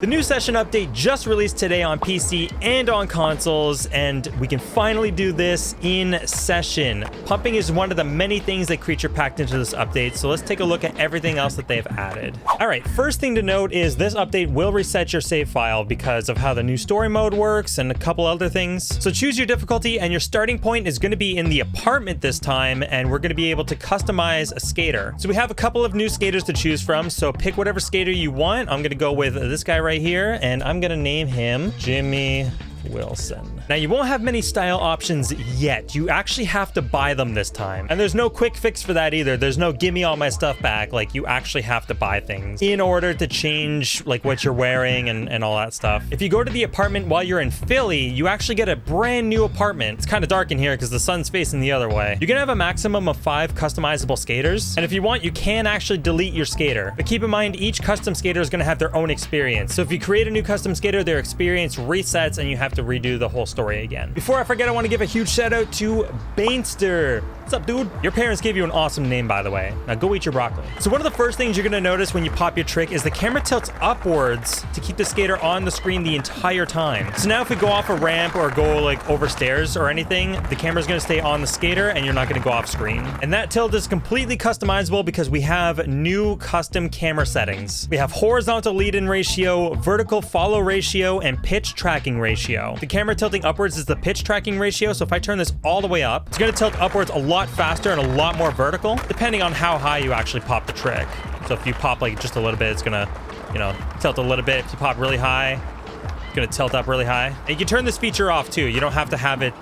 The new session update just released today on PC and on consoles, and we can finally do this in session. Pumping is one of the many things that Crea-ture packed into this update, so let's take a look at everything else that they've added. All right, first thing to note is this update will reset your save file because of how the new story mode works and a couple other things. So choose your difficulty, and your starting point is going to be in the apartment this time, and we're going to be able to customize a skater. So we have a couple of new skaters to choose from, so pick whatever skater you want. I'm going to go with this guy right here, and I'm gonna name him Jimmy Wilson. Now, you won't have many style options yet. You actually have to buy them this time. And there's no quick fix for that either. There's no give me all my stuff back. Like, you actually have to buy things in order to change like what you're wearing and all that stuff. If you go to the apartment while you're in Philly, you actually get a brand new apartment. It's kind of dark in here because the sun's facing the other way. You can have a maximum of 5 customizable skaters. And if you want, you can actually delete your skater. But keep in mind, each custom skater is going to have their own experience. So if you create a new custom skater, their experience resets and you have to redo the whole story again. Before I forget, I want to give a huge shout out to Bainster. What's up, dude? Your parents gave you an awesome name, by the way. Now go eat your broccoli. So one of the first things you're going to notice when you pop your trick is the camera tilts upwards to keep the skater on the screen the entire time. So now if we go off a ramp or go like over stairs or anything, the camera's going to stay on the skater and you're not going to go off screen. And that tilt is completely customizable because we have new custom camera settings. We have horizontal lead-in ratio, vertical follow ratio, and pitch tracking ratio. The camera tilting upwards is the pitch tracking ratio. So if I turn this all the way up, it's going to tilt upwards a lot faster and a lot more vertical, depending on how high you actually pop the trick. So if you pop like just a little bit, it's gonna, tilt a little bit. If you pop really high, it's gonna tilt up really high. And you can turn this feature off too. You don't have to have it,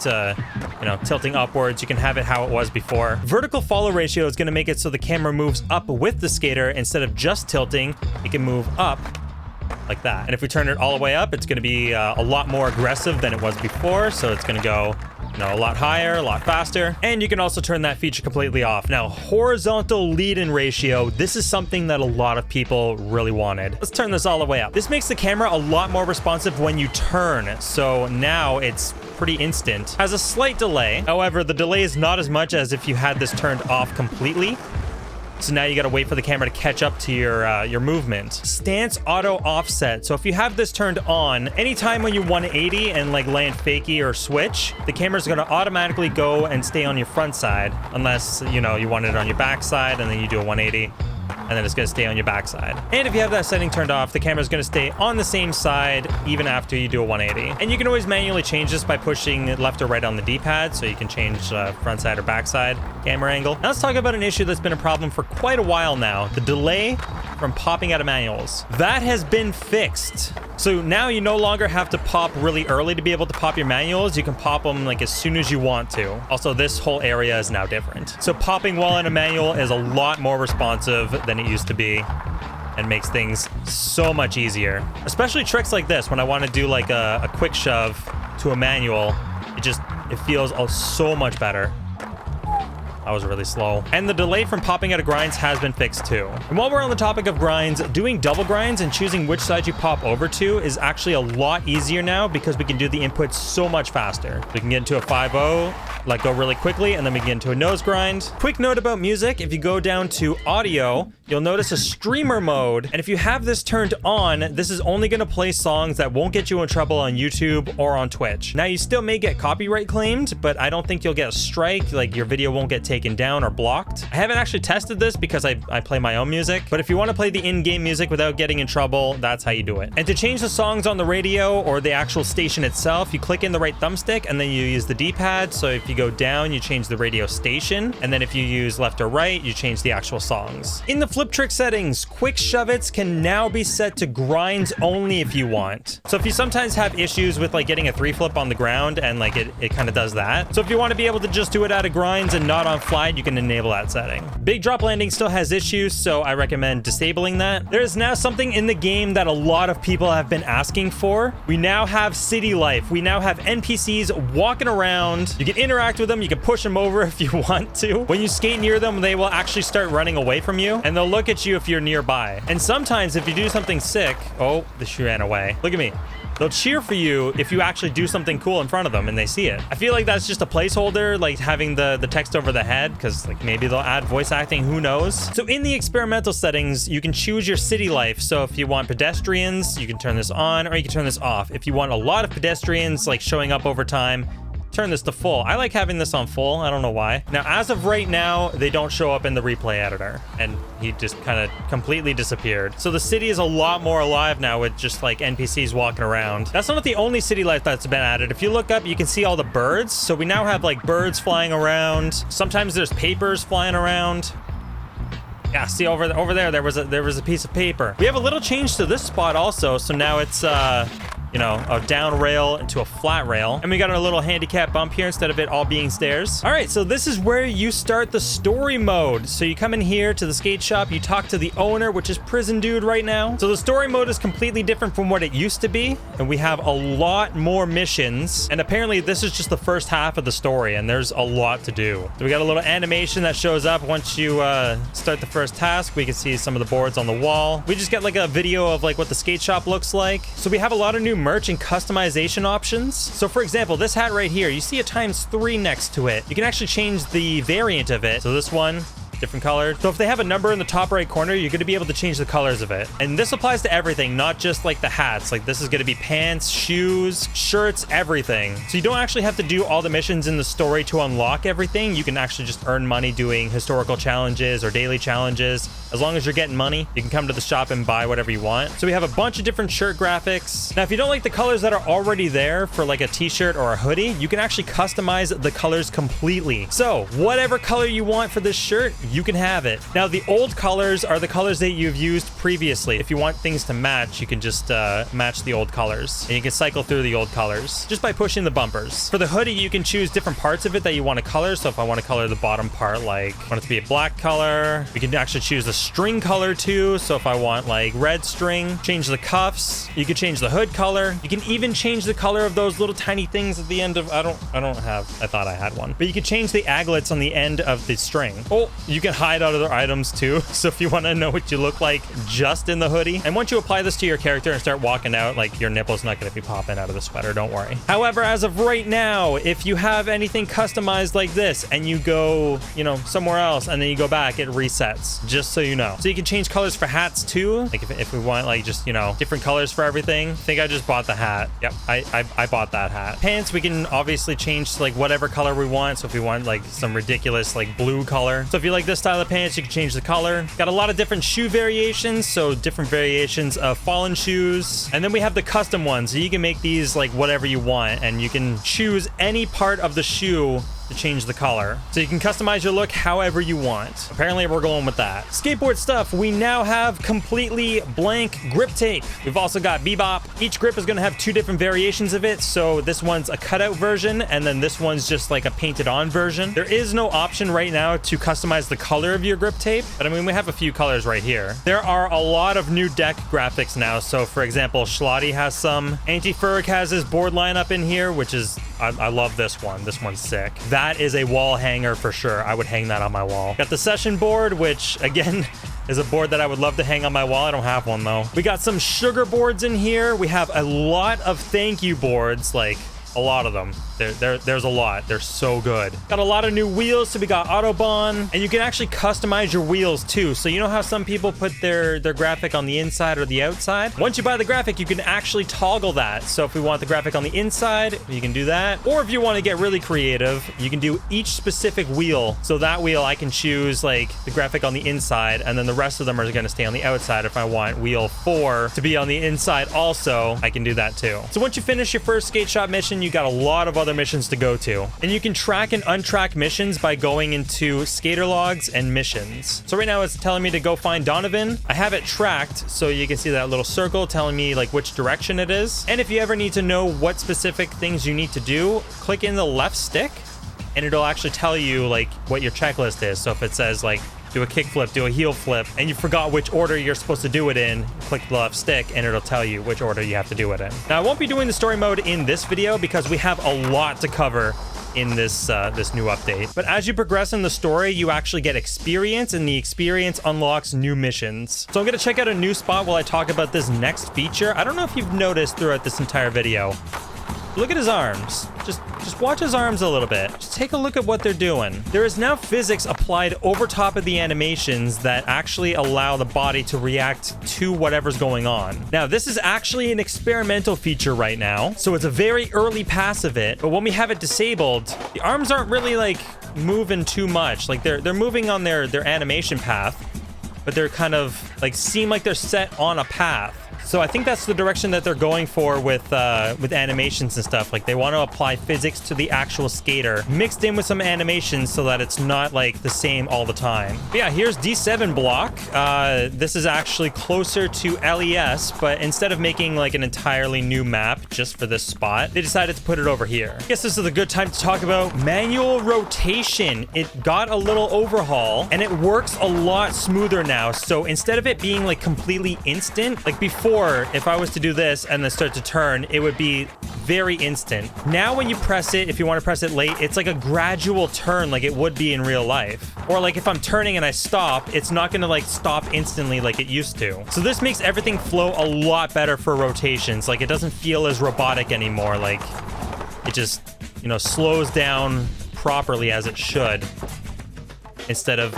tilting upwards. You can have it how it was before. Vertical follow ratio is gonna make it so the camera moves up with the skater instead of just tilting. It can move up like that. And if we turn it all the way up, it's gonna be a lot more aggressive than it was before. So it's gonna go a lot higher, a lot faster. And you can also turn that feature completely off. Now, horizontal lead-in ratio, this is something that a lot of people really wanted. Let's turn this all the way up. This makes the camera a lot more responsive when you turn. So now it's pretty instant. Has a slight delay. However, the delay is not as much as if you had this turned off completely. So now you got to wait for the camera to catch up to your movement. Stance auto offset. So if you have this turned on, anytime when you 180 and like land fakie or switch, the camera's going to automatically go and stay on your front side, unless you want it on your back side and then you do a 180. And then it's going to stay on your backside. And if you have that setting turned off, the camera's going to stay on the same side even after you do a 180. And you can always manually change this by pushing left or right on the D-pad, so you can change front side or backside camera angle. Now let's talk about an issue that's been a problem for quite a while now: the delay from popping out of manuals. That has been fixed. So now you no longer have to pop really early to be able to pop your manuals. You can pop them like as soon as you want to. Also, this whole area is now different. So popping while in a manual is a lot more responsive than it used to be and makes things so much easier. Especially tricks like this, when I want to do like a quick shove to a manual, it feels so much better. I was really slow. And the delay from popping out of grinds has been fixed too. And while we're on the topic of grinds, doing double grinds and choosing which side you pop over to is actually a lot easier now because we can do the inputs so much faster. We can get into a 5-0, let go really quickly, and then we get into a nose grind. Quick note about music: if you go down to audio, you'll notice a streamer mode. And if you have this turned on, this is only going to play songs that won't get you in trouble on YouTube or on Twitch. Now, you still may get copyright claimed, but I don't think you'll get a strike. Like, your video won't get taken down or blocked. I haven't actually tested this because I play my own music, but if you want to play the in-game music without getting in trouble, that's how you do it. And to change the songs on the radio or the actual station itself, you click in the right thumbstick and then you use the D-pad. So if you go down, you change the radio station, and then if you use left or right, you change the actual songs. In the flip trick settings, quick shove-its can now be set to grinds only if you want. So if you sometimes have issues with like getting a 3-flip on the ground and like it kind of does that. So if you want to be able to just do it out of grinds and not on fly, you can enable that setting. Big drop landing still has issues, so I recommend disabling that. There is now something in the game that a lot of people have been asking for. We now have city life. We now have NPCs walking around. You can interact with them. You can push them over if you want to. When you skate near them, they will actually start running away from you, and they'll look at you if you're nearby. And sometimes if you do something sick, oh, she ran away. Look at me. They'll cheer for you if you actually do something cool in front of them and they see it. I feel like that's just a placeholder, like having the text over the head, because like maybe they'll add voice acting, who knows? So in the experimental settings, you can choose your city life. So if you want pedestrians, you can turn this on, or you can turn this off. If you want a lot of pedestrians like showing up over time, turn this to full. I like having this on full. I don't know why. Now, as of right now, they don't show up in the replay editor, and he just kind of completely disappeared. So the city is a lot more alive now with just like NPCs walking around. That's not the only city life that's been added. If you look up, you can see all the birds. So we now have like birds flying around. Sometimes there's papers flying around. Yeah, see over there, there was a piece of paper. We have a little change to this spot also. So now it's you know, a down rail into a flat rail. And we got a little handicap bump here instead of it all being stairs. All right, so this is where you start the story mode. So you come in here to the skate shop, you talk to the owner, which is Prison Dude right now. So the story mode is completely different from what it used to be. And we have a lot more missions. And apparently this is just the first half of the story, and there's a lot to do. So we got a little animation that shows up once you start the first task. We can see some of the boards on the wall. We just get like a video of like what the skate shop looks like. So we have a lot of new merch and customization options. So for example, this hat right here, you see a ×3 next to it. You can actually change the variant of it. So this one, different color. So if they have a number in the top right corner, you're going to be able to change the colors of it. And this applies to everything, not just like the hats. Like this is going to be pants, shoes, shirts, everything. So you don't actually have to do all the missions in the story to unlock everything. You can actually just earn money doing historical challenges or daily challenges. As long as you're getting money, you can come to the shop and buy whatever you want. So we have a bunch of different shirt graphics. Now, if you don't like the colors that are already there for like a t-shirt or a hoodie, you can actually customize the colors completely. So whatever color you want for this shirt, you can have it. Now, the old colors are the colors that you've used previously. If you want things to match, you can just match the old colors, and you can cycle through the old colors just by pushing the bumpers. For the hoodie, you can choose different parts of it that you want to color. So if I want to color the bottom part, like I want it to be a black color, we can actually choose the string color too. So if I want like red string, change the cuffs, you can change the hood color. You can even change the color of those little tiny things at the end of, I thought I had one, but you can change the aglets on the end of the string. Oh, you can hide other items too. So if you want to know what you look like just in the hoodie, and once you apply this to your character and start walking out, like your nipple's not going to be popping out of the sweater, don't worry. However, as of right now, if you have anything customized like this and you go, you know, somewhere else and then you go back, it resets, just so you know. So you can change colors for hats too. Like if we want like just, you know, different colors for everything. I think I just bought the hat. Yep, I bought that hat. Pants, we can obviously change to like whatever color we want. So if we want like some ridiculous like blue color. So if you like this style of pants, you can change the color. Got a lot of different shoe variations. So different variations of fallen shoes. And then we have the custom ones. So you can make these like whatever you want, and you can choose any part of the shoe to change the color. So you can customize your look however you want. Apparently we're going with that. Skateboard stuff, we now have completely blank grip tape. We've also got Bebop. Each grip is going to have 2 different variations of it. So this one's a cutout version, and then this one's just like a painted on version. There is no option right now to customize the color of your grip tape, but I mean, we have a few colors right here. There are a lot of new deck graphics now. So for example, Schlotty has some. Anti-Ferg has his board lineup in here, which is, I love this one. This one's sick. That is a wall hanger for sure. I would hang that on my wall. Got the session board, which again is a board that I would love to hang on my wall. I don't have one though. We got some sugar boards in here. We have a lot of thank you boards, like a lot of them. There's a lot. They're so good. Got a lot of new wheels. So we got Autobahn, and you can actually customize your wheels too. So you know how some people put their graphic on the inside or the outside? Once you buy the graphic, you can actually toggle that. So if we want the graphic on the inside, you can do that. Or if you want to get really creative, you can do each specific wheel. So that wheel, I can choose like the graphic on the inside, and then the rest of them are going to stay on the outside. If I want wheel 4 to be on the inside also, I can do that too. So once you finish your first skate shop mission, you got a lot of other missions to go to, and you can track and untrack missions by going into skater logs and missions. So right now it's telling me to go find Donovan. I have it tracked, so you can see that little circle telling me like which direction it is. And if you ever need to know what specific things you need to do, click in the left stick and it'll actually tell you like what your checklist is. So if it says like do a kickflip, do a heel flip, and you forgot which order you're supposed to do it in, click the left stick and it'll tell you which order you have to do it in. Now, I won't be doing the story mode in this video because we have a lot to cover in this this new update. But as you progress in the story, you actually get experience, and the experience unlocks new missions. So I'm gonna check out a new spot while I talk about this next feature. I don't know if you've noticed throughout this entire video. Look at his arms. Just watch his arms a little bit. Just take a look at what they're doing. There is now physics applied over top of the animations that actually allow the body to react to whatever's going on. Now, this is actually an experimental feature right now, so it's a very early pass of it, but when we have it disabled, the arms aren't really like moving too much. Like they're moving on their animation path, but they're kind of like seem like they're set on a path. So I think that's the direction that they're going for with animations and stuff. Like they want to apply physics to the actual skater mixed in with some animations so that it's not like the same all the time. But yeah, here's D7 block. This is actually closer to LES, but instead of making like an entirely new map just for this spot, they decided to put it over here. I guess this is a good time to talk about manual rotation. It got a little overhaul and it works a lot smoother now. So instead of it being like completely instant, like before, if I was to do this and then start to turn, it would be very instant. Now when you press it, if you want to press it late, it's like a gradual turn like it would be in real life. Or like if I'm turning and I stop, it's not going to like stop instantly like it used to. So this makes everything flow a lot better for rotations. Like it doesn't feel as robotic anymore. Like it just, you know, slows down properly as it should. Instead of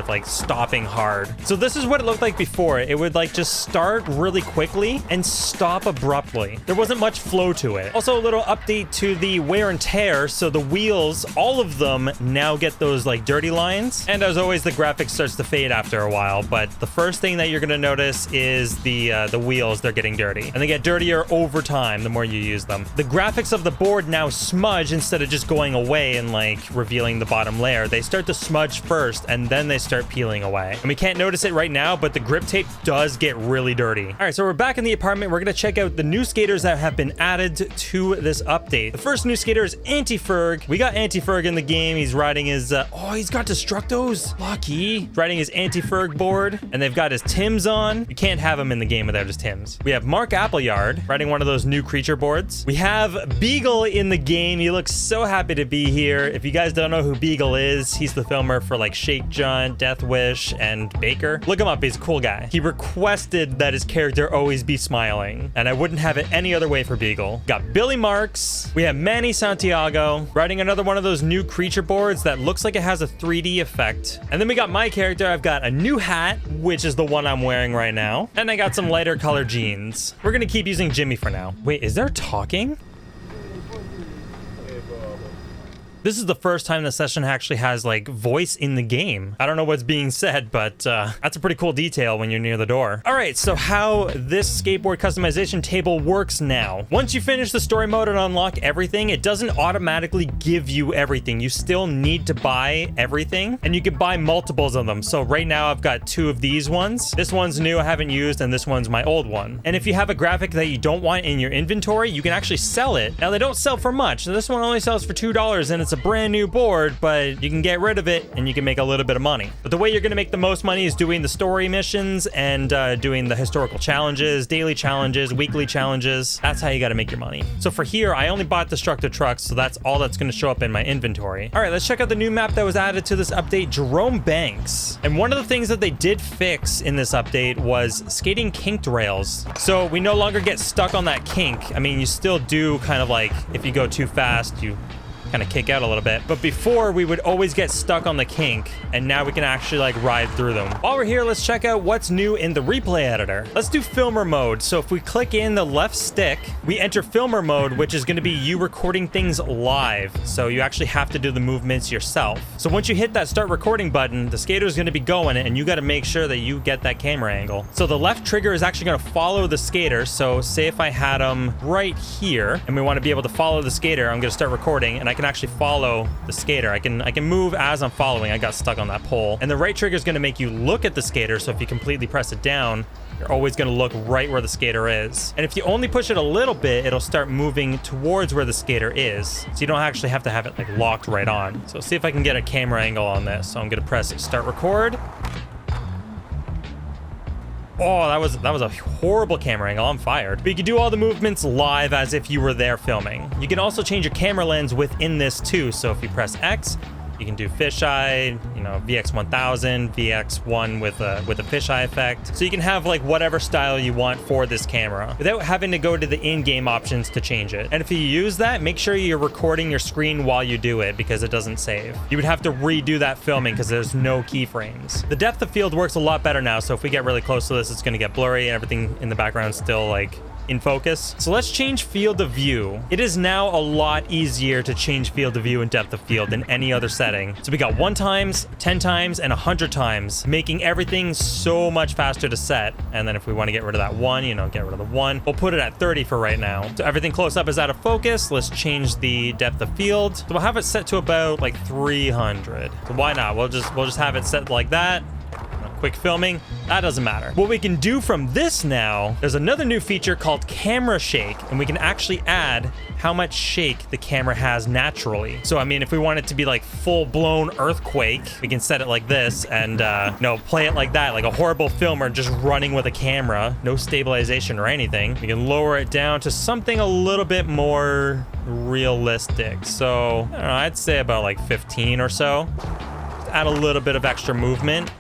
like stopping hard. So this is what it looked like before. It would like just start really quickly and stop abruptly. There wasn't much flow to it. Also a little update to the wear and tear. So the wheels, all of them now get those like dirty lines. And as always, the graphics starts to fade after a while. But the first thing that you're gonna notice is the wheels, they're getting dirty. And they get dirtier over time the more you use them. The graphics of the board now smudge instead of just going away and like revealing the bottom layer. They start to smudge first and then they start peeling away. And we can't notice it right now, but the grip tape does get really dirty. All right, so we're back in the apartment. We're gonna check out the new skaters that have been added to this update. The first new skater is Anti-Ferg. We got Anti-Ferg in the game. He's riding his, oh, he's got Destructos. Lucky. He's riding his Anti-Ferg board, and they've got his Tims on. You can't have him in the game without his Tims. We have Mark Appleyard riding one of those new creature boards. We have Beagle in the game. He looks so happy to be here. If you guys don't know who Beagle is, he's the filmer for like Shake Giant, Death Wish, and Baker. Look him up, he's a cool guy. He requested that his character always be smiling, and I wouldn't have it any other way for Beagle. Got Billy Marks. We have Manny Santiago riding another one of those new creature boards that looks like it has a 3D effect. And then we got my character. I've got a new hat, which is the one I'm wearing right now. And I got some lighter color jeans. We're gonna keep using Jimmy for now. Wait, is there talking? This is the first time the session actually has like voice in the game. I don't know what's being said, but that's a pretty cool detail when you're near the door. All right, so how this skateboard customization table works now. Once you finish the story mode and unlock everything, it doesn't automatically give you everything. You still need to buy everything, and you can buy multiples of them. So right now I've got 2 of these ones. This one's new, I haven't used, and this one's my old one. And if you have a graphic that you don't want in your inventory, you can actually sell it. Now they don't sell for much. So this one only sells for $2, and it's a brand new board, but you can get rid of it and you can make a little bit of money. But the way you're going to make the most money is doing the story missions and doing the historical challenges, daily challenges, weekly challenges. That's how you got to make your money. So for here, I only bought Destructor Trucks, so that's all that's going to show up in my inventory. All right, let's check out the new map that was added to this update, Jerome Banks. And one of the things that they did fix in this update was skating kinked rails. So we no longer get stuck on that kink. I mean, you still do kind of like, if you go too fast, you kind of kick out a little bit. But before, we would always get stuck on the kink, and now we can actually like ride through them. While we're here, let's check out what's new in the replay editor. Let's do filmer mode. So if we click in the left stick, we enter filmer mode, which is going to be you recording things live. So you actually have to do the movements yourself. So once you hit that start recording button, the skater is going to be going, and you got to make sure that you get that camera angle. So the left trigger is actually going to follow the skater. So say if I had him right here and we want to be able to follow the skater, I'm going to start recording, and I can actually follow the skater. I can move as I'm following. I got stuck on that pole. And the right trigger is going to make you look at the skater. So if you completely press it down, you're always going to look right where the skater is. And if you only push it a little bit, it'll start moving towards where the skater is. So you don't actually have to have it like locked right on. So see if I can get a camera angle on this. So I'm going to press start record. Oh, that was a horrible camera angle. I'm fired. But you can do all the movements live as if you were there filming. You can also change your camera lens within this too. So if you press X, you can do fisheye, you know, VX1000, VX1 with a fisheye effect. So you can have like whatever style you want for this camera without having to go to the in-game options to change it. And if you use that, make sure you're recording your screen while you do it because it doesn't save. You would have to redo that filming because there's no keyframes. The depth of field works a lot better now. So if we get really close to this, it's going to get blurry and everything in the background still like in focus. So let's change field of view. It is now a lot easier to change field of view and depth of field than any other setting. So we got 1 times, 10 times, and 100 times, making everything so much faster to set. And then if we want to get rid of that 1, you know, get rid of the 1, we'll put it at 30 for right now. So everything close up is out of focus. Let's change the depth of field. So we'll have it set to about like 300. So why not? We'll just have it set like that. Quick filming, that doesn't matter. What we can do from this now, there's another new feature called camera shake, and we can actually add how much shake the camera has naturally. So I mean, if we want it to be like full-blown earthquake, we can set it like this and play it like that, like a horrible filmer just running with a camera, no stabilization or anything. We can lower it down to something a little bit more realistic. So I don't know, I'd say about like 15 or so. Just add a little bit of extra movement.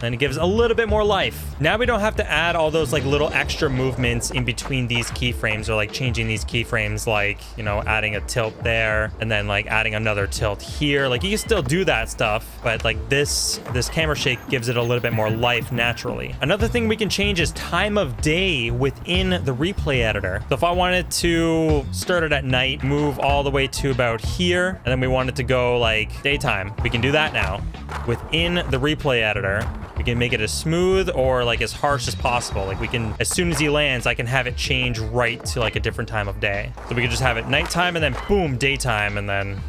And it gives a little bit more life. Now we don't have to add all those like little extra movements in between these keyframes or like changing these keyframes, like, you know, adding a tilt there and then like adding another tilt here. Like you can still do that stuff, but like this camera shake gives it a little bit more life naturally. Another thing we can change is time of day within the replay editor. So if I wanted to start it at night, move all the way to about here, and then we wanted to go like daytime, we can do that now within the replay editor. We can make it as smooth or like as harsh as possible. Like we can, as soon as he lands, I can have it change right to like a different time of day. So we can just have it nighttime and then boom, daytime, and then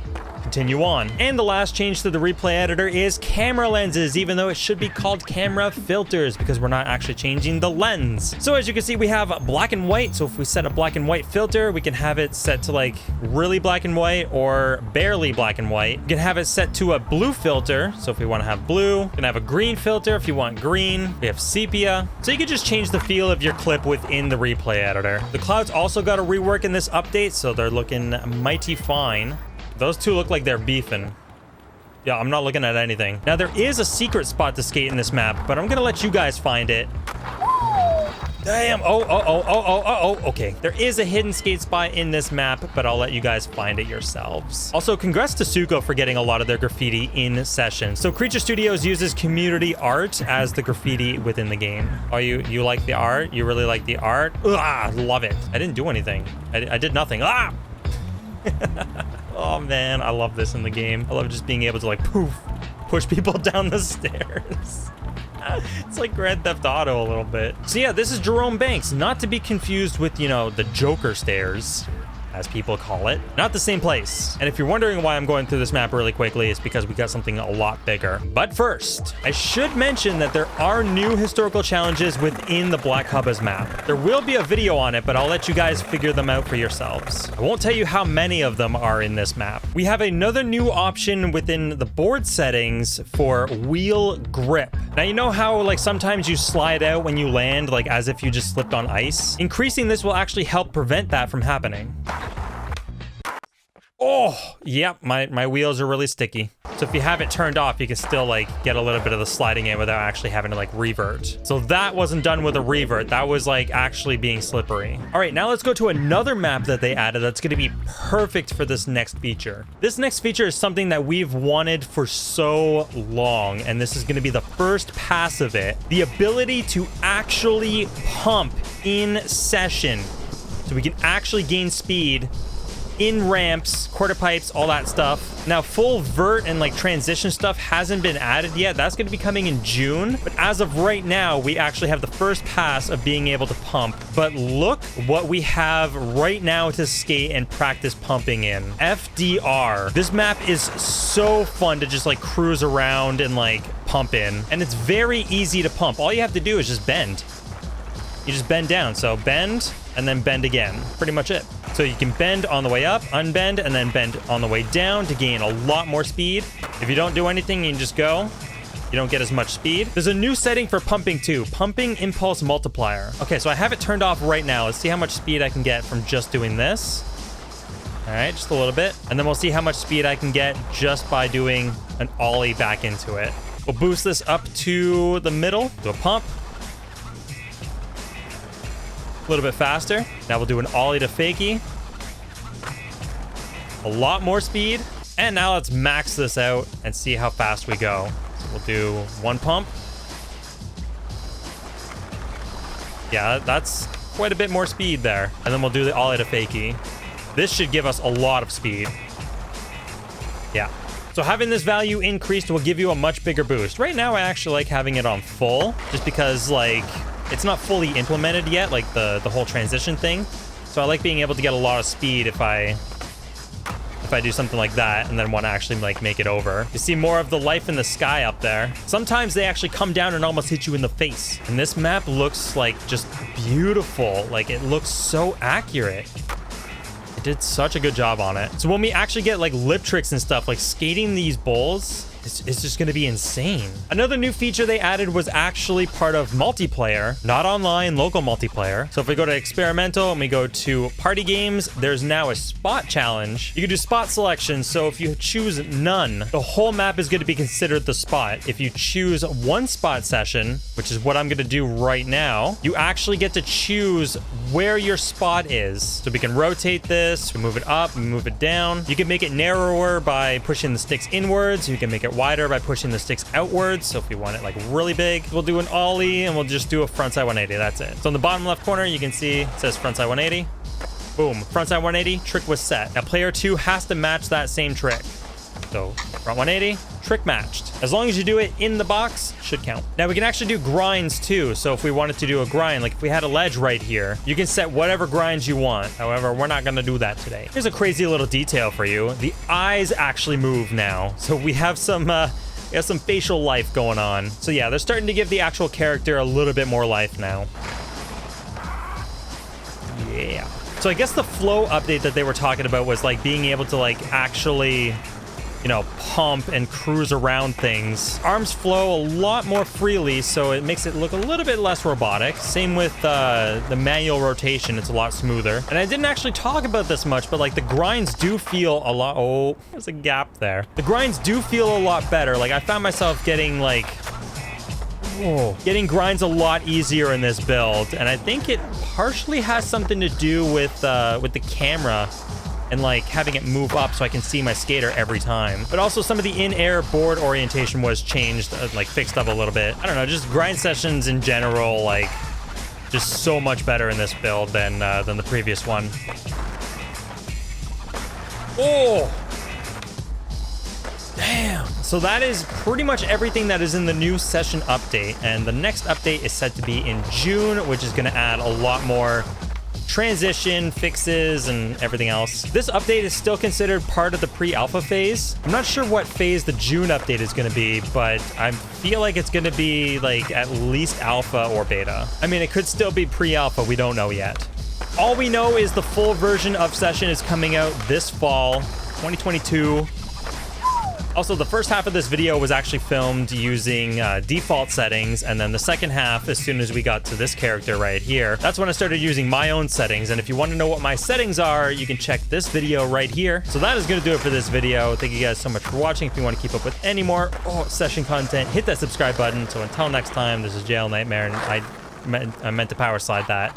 continue on. And the last change to the replay editor is camera lenses, even though it should be called camera filters because we're not actually changing the lens. So as you can see, we have black and white. So if we set a black and white filter, we can have it set to like really black and white or barely black and white. We can have it set to a blue filter. So if we want to have blue, we can have a green filter if you want green. We have sepia. So you can just change the feel of your clip within the replay editor. The clouds also got a rework in this update, so they're looking mighty fine. Those two look like they're beefing. Yeah, I'm not looking at anything. Now, there is a secret spot to skate in this map, but I'm going to let you guys find it. Damn. Oh. Okay. There is a hidden skate spot in this map, but I'll let you guys find it yourselves. Also, congrats to Suko for getting a lot of their graffiti in session. So Creature Studios uses community art as the graffiti within the game. Oh, you like the art? You really like the art? Ugh, love it. I didn't do anything. I did nothing. Ah! Oh man, I love this in the game. I love just being able to like poof, push people down the stairs. It's like Grand Theft Auto a little bit. So yeah, this is Jerome Banks, not to be confused with, you know, the Joker stairs, as people call it. Not the same place. And if you're wondering why I'm going through this map really quickly, it's because we got something a lot bigger. But first, I should mention that there are new historical challenges within the Black Hubbas map. There will be a video on it, but I'll let you guys figure them out for yourselves. I won't tell you how many of them are in this map. We have another new option within the board settings for wheel grip. Now, you know how like sometimes you slide out when you land, like as if you just slipped on ice? Increasing this will actually help prevent that from happening. Oh, yep, my wheels are really sticky. So if you have it turned off, you can still like get a little bit of the sliding in without actually having to like revert. So that wasn't done with a revert. That was like actually being slippery. All right, now let's go to another map that they added that's going to be perfect for this next feature. This next feature is something that we've wanted for so long, and this is going to be the first pass of it. The ability to actually pump in session. So we can actually gain speed in ramps, quarter pipes, all that stuff. Now, full vert and like transition stuff hasn't been added yet. That's going to be coming in June. But as of right now, we actually have the first pass of being able to pump. But look what we have right now to skate and practice pumping in. FDR. This map is so fun to just like cruise around and like pump in. And it's very easy to pump. All you have to do is just bend. You just bend down. So bend and then bend again. Pretty much it. So you can bend on the way up, unbend, and then bend on the way down to gain a lot more speed. If you don't do anything, you can just go you don't get as much speed. There's a new setting for pumping too, pumping impulse multiplier. Okay, so I have it turned off right now. Let's see how much speed I can get from just doing this. All right, just a little bit. And then we'll see how much speed I can get just by doing an ollie back into it. We'll boost this up to the middle, do a pump. A little bit faster. Now we'll do an ollie to fakie. A lot more speed. And now let's max this out and see how fast we go. So we'll do one pump. Yeah, that's quite a bit more speed there. And then we'll do the ollie to fakie. This should give us a lot of speed. Yeah. So having this value increased will give you a much bigger boost. Right now, I actually like having it on full just because, like, it's not fully implemented yet, like the whole transition thing. So I like being able to get a lot of speed if I do something like that and then want to actually like make it over. You see more of the life in the sky up there. Sometimes they actually come down and almost hit you in the face. And this map looks like just beautiful. Like it looks so accurate. It did such a good job on it. So when we actually get like lip tricks and stuff, like skating these bowls, it's just going to be insane. Another new feature they added was actually part of multiplayer, not online, local multiplayer. So if we go to experimental and we go to party games, there's now a spot challenge. You can do spot selection. So if you choose none, the whole map is going to be considered the spot. If you choose one spot session, which is what I'm going to do right now, you actually get to choose where your spot is. So we can rotate this, we move it up, we move it down. You can make it narrower by pushing the sticks inwards. You can make it wider by pushing the sticks outwards. So if we want it like really big, we'll do an ollie and we'll just do a frontside 180. That's it. So in the bottom left corner, you can see it says frontside 180. Boom, frontside 180, trick was set. Now player 2 has to match that same trick. So front 180, trick matched. As long as you do it in the box, should count. Now we can actually do grinds too. So if we wanted to do a grind, like if we had a ledge right here, you can set whatever grinds you want. However, we're not gonna do that today. Here's a crazy little detail for you. The eyes actually move now. So we have some facial life going on. So yeah, they're starting to give the actual character a little bit more life now. Yeah. So I guess the flow update that they were talking about was like being able to like actually, you know, pump and cruise around things. Arms flow a lot more freely, so it makes it look a little bit less robotic. Same with the manual rotation, it's a lot smoother. And I didn't actually talk about this much, but like the grinds do feel a lot, oh, there's a gap there. The grinds do feel a lot better. Like I found myself getting like, getting grinds a lot easier in this build. And I think it partially has something to do with the camera and like having it move up so I can see my skater every time. But also some of the in-air board orientation was changed, like fixed up a little bit. I don't know, just grind sessions in general, like just so much better in this build than the previous one. Oh, damn. So that is pretty much everything that is in the new session update. And the next update is set to be in June, which is gonna add a lot more transition, fixes, and everything else. This update is still considered part of the pre-alpha phase. I'm not sure what phase the June update is going to be, but I feel like it's going to be like at least alpha or beta. I mean, it could still be pre-alpha. We don't know yet. All we know is the full version of Session is coming out this fall, 2022. Also, the first half of this video was actually filmed using default settings, and then the second half, as soon as we got to this character right here, that's when I started using my own settings. And if you want to know what my settings are, you can check this video right here. So that is going to do it for this video. Thank you guys so much for watching. If you want to keep up with any more session content, hit that subscribe button. So until next time, this is Jail Nightmare, and I meant to power slide that.